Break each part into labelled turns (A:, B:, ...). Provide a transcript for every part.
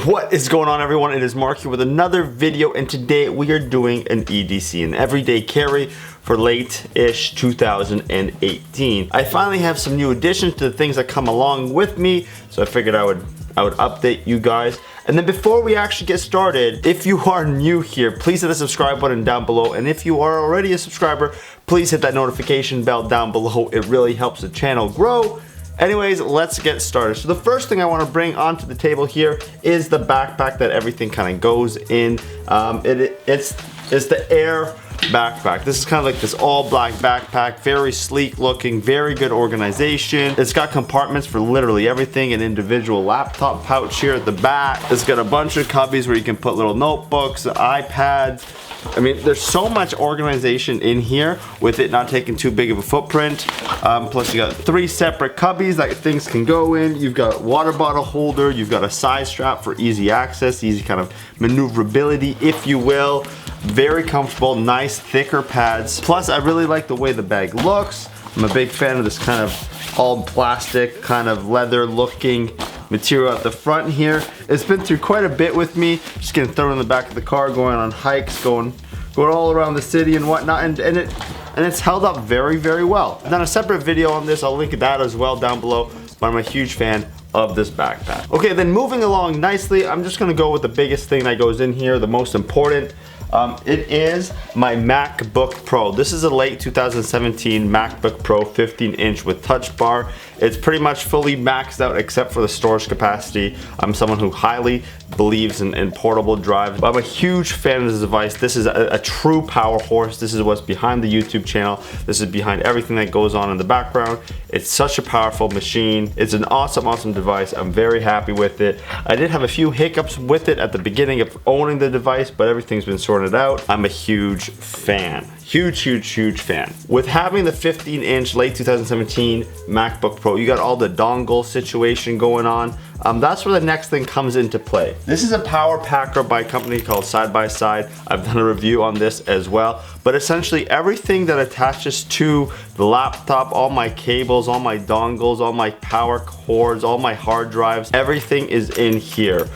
A: What is going on, everyone? It is Mark here with another video, and today we are doing an EDC, an everyday carry for late-ish 2018. I finally have some new additions to the things that come along with me, so I figured I would update you guys. And then before we actually get started, if you are new here, please hit the subscribe button down below, and if you are already a subscriber, please hit that notification bell down below. It really helps the channel grow. Anyways, let's get started. So the first thing I want to bring onto the table here is the backpack that everything kind of goes in. It's the Air backpack. This is kind of like this all black backpack, very sleek looking, very good organization. It's got compartments for literally everything, an individual laptop pouch here at the back. It's got a bunch of cubbies where you can put little notebooks, iPads. I mean, there's so much organization in here with it not taking too big of a footprint. Plus you got 3 separate cubbies that things can go in. You've got water bottle holder, you've got a side strap for easy access, easy kind of maneuverability, if you will. Very comfortable, nice thicker pads. Plus I really like the way the bag looks. I'm a big fan of this kind of all plastic, kind of leather looking material at the front here. It's been through quite a bit with me. Just getting thrown in the back of the car, going on hikes, going all around the city and whatnot, and it's held up very, very well. I've done a separate video on this. I'll link that as well down below, but I'm a huge fan of this backpack. Okay, then moving along nicely, I'm just gonna go with the biggest thing that goes in here, the most important. It is my MacBook Pro. This is a late 2017 MacBook Pro 15-inch with touch bar. It's pretty much fully maxed out except for the storage capacity. I'm someone who highly believes in portable drives, but I'm a huge fan of this device. This is a true power horse. This is what's behind the YouTube channel. This is behind everything that goes on in the background. It's such a powerful machine. It's an awesome device. I'm very happy with it. I did have a few hiccups with it at the beginning of owning the device, but everything's been sorted out. I'm a huge fan. Huge fan. With having the 15-inch late 2017 MacBook Pro, you got all the dongle situation going on. That's where the next thing comes into play. This is a power packer by a company called Side by Side. I've done a review on this as well. But essentially everything that attaches to the laptop, all my cables, all my dongles, all my power cords, all my hard drives, everything is in here.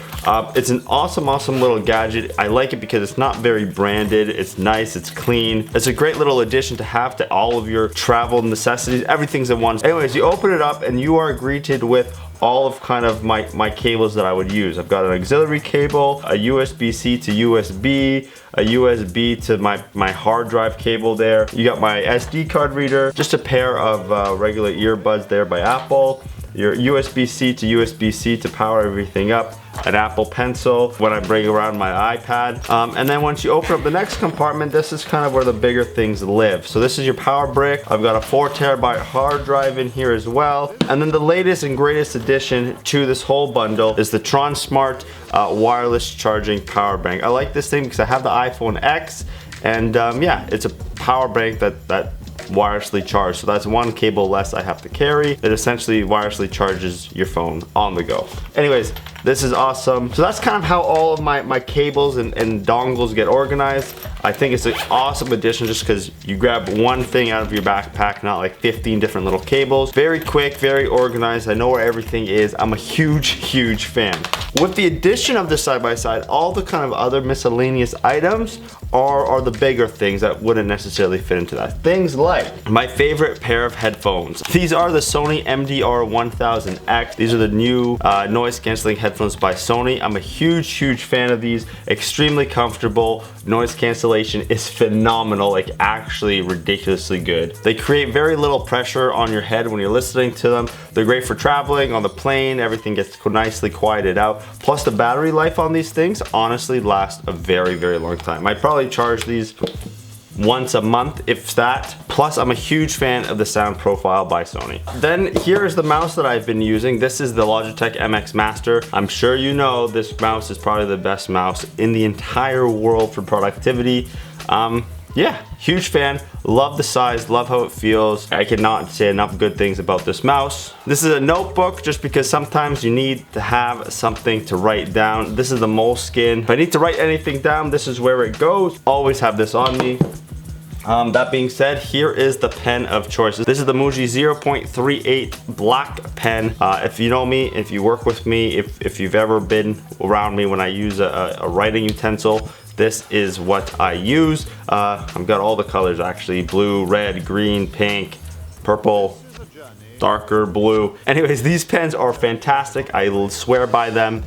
A: It's an awesome little gadget. I like it because it's not very branded. It's nice, it's clean. It's a great little addition to have to all of your travel necessities. Everything's in one. Anyways, you open it up and you are greeted with all of kind of my cables that I would use. I've got an auxiliary cable, a USB-C to USB, a USB to my hard drive cable there. You got my SD card reader, just a pair of regular earbuds there by Apple, your USB-C to USB-C to power everything up, an Apple Pencil when I bring around my iPad. And then once you open up the next compartment, this is kind of where the bigger things live. So this is your power brick. I've got a 4 terabyte hard drive in here as well. And then the latest and greatest addition to this whole bundle is the Tron Smart wireless charging power bank. I like this thing because I have the iPhone X, and yeah, it's a power bank that wirelessly charged. So that's one cable less I have to carry. It essentially wirelessly charges your phone on the go. Anyways, this is awesome. So that's kind of how all of my cables and dongles get organized. I think it's an awesome addition just because you grab one thing out of your backpack, not like 15 different little cables. Very quick, very organized. I know where everything is. I'm a huge fan. With the addition of the side-by-side, all the kind of other miscellaneous items are the bigger things that wouldn't necessarily fit into that. Things like my favorite pair of headphones. These are the Sony MDR1000X. These are the new noise canceling headphones by Sony. I'm a huge fan of these. Extremely comfortable. Noise cancellation is phenomenal, like actually ridiculously good. They create very little pressure on your head when you're listening to them. They're great for traveling, on the plane, everything gets nicely quieted out. Plus the battery life on these things honestly lasts a very long time. I probably charge these once a month, if that. Plus, I'm a huge fan of the sound profile by Sony. Then here's the mouse that I've been using. This is the Logitech MX Master. I'm sure you know this mouse is probably the best mouse in the entire world for productivity. Yeah, huge fan. Love the size, love how it feels. I cannot say enough good things about this mouse. This is a notebook just because sometimes you need to have something to write down. This is the Moleskine. If I need to write anything down, this is where it goes. Always have this on me. That being said, here is the pen of choice. This is the Muji 0.38 black pen. If you know me, if you work with me, if you've ever been around me when I use a writing utensil, this is what I use. I've got all the colors actually: blue, red, green, pink, purple, darker blue. Anyways, these pens are fantastic. I will swear by them.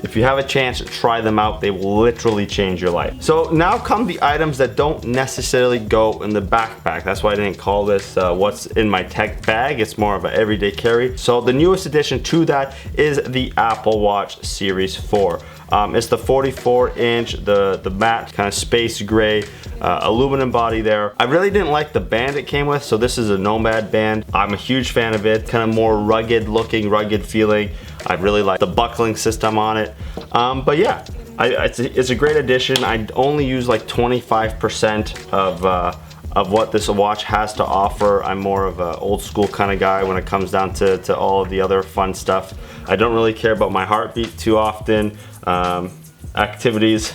A: If you have a chance to try them out, they will literally change your life. So now come the items that don't necessarily go in the backpack. That's why I didn't call this what's in my tech bag. It's more of an everyday carry. So the newest addition to that is the Apple Watch Series 4. It's the 44-inch, the matte kind of space gray aluminum body there. I really didn't like the band it came with, so this is a Nomad band. I'm a huge fan of it, kind of more rugged looking, rugged feeling. I really like the buckling system on it. But yeah, it's a great addition. I only use like 25% of what this watch has to offer. I'm more of an old school kind of guy when it comes down to all of the other fun stuff. I don't really care about my heartbeat too often. Activities,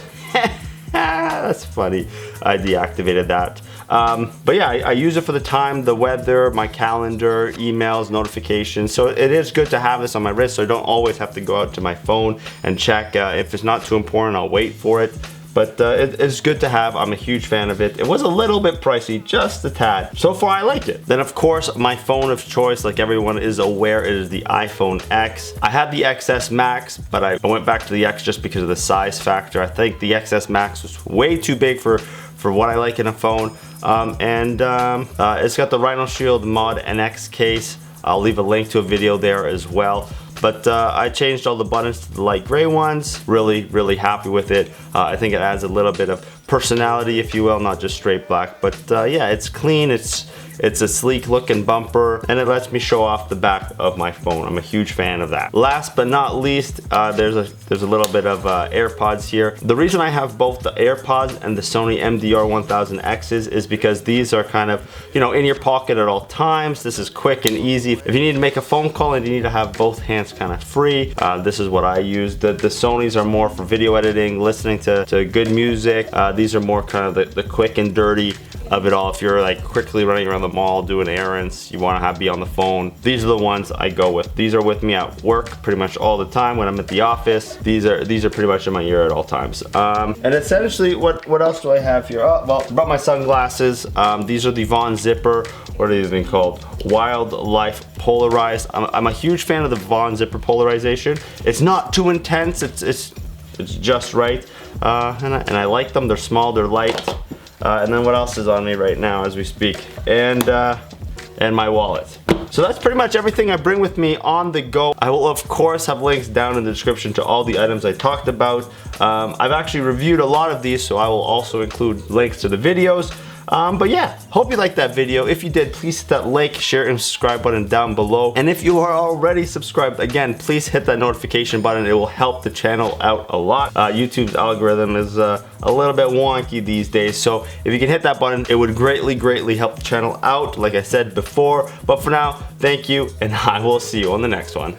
A: that's funny. I deactivated that. But yeah, I use it for the time, the weather, my calendar, emails, notifications. So it is good to have this on my wrist so I don't always have to go out to my phone and check. If it's not too important, I'll wait for it. But it's good to have. I'm a huge fan of it. It was a little bit pricey, just a tad. So far, I liked it. Then of course, my phone of choice, like everyone is aware, it is the iPhone X. I had the XS Max, but I went back to the X just because of the size factor. I think the XS Max was way too big for what I like in a phone. It's got the Rhino Shield Mod NX case. I'll leave a link to a video there as well. But I changed all the buttons to the light gray ones. Really happy with it. I think it adds a little bit of personality, if you will, not just straight black. But yeah, it's clean. It's a sleek looking bumper, and it lets me show off the back of my phone. I'm a huge fan of that. Last but not least, there's a little bit of AirPods here. The reason I have both the AirPods and the Sony MDR1000Xs is because these are kind of, you know, in your pocket at all times. This is quick and easy. If you need to make a phone call and you need to have both hands kind of free, this is what I use. The Sonys are more for video editing, listening to good music. These are more kind of the quick and dirty of it all. If you're like quickly running around the mall doing errands, you want to be on the phone, these are the ones I go with. These are with me at work pretty much all the time. When I'm at the office, these are pretty much in my ear at all times. And essentially, what else do I have here? Oh, well, I brought my sunglasses. These are the Von Zipper, what are these being called? Wildlife Polarized. I'm a huge fan of the Von Zipper polarization. It's not too intense. It's just right. And I like them. They're small. They're light. And then what else is on me right now as we speak? And my wallet. So that's pretty much everything I bring with me on the go. I will of course have links down in the description to all the items I talked about. I've actually reviewed a lot of these, so I will also include links to the videos. But yeah, hope you liked that video. If you did, please hit that like, share, and subscribe button down below. And if you are already subscribed, again, please hit that notification button. It will help the channel out a lot. YouTube's algorithm is a little bit wonky these days, so if you can hit that button, it would greatly help the channel out, like I said before. But for now, thank you, and I will see you on the next one.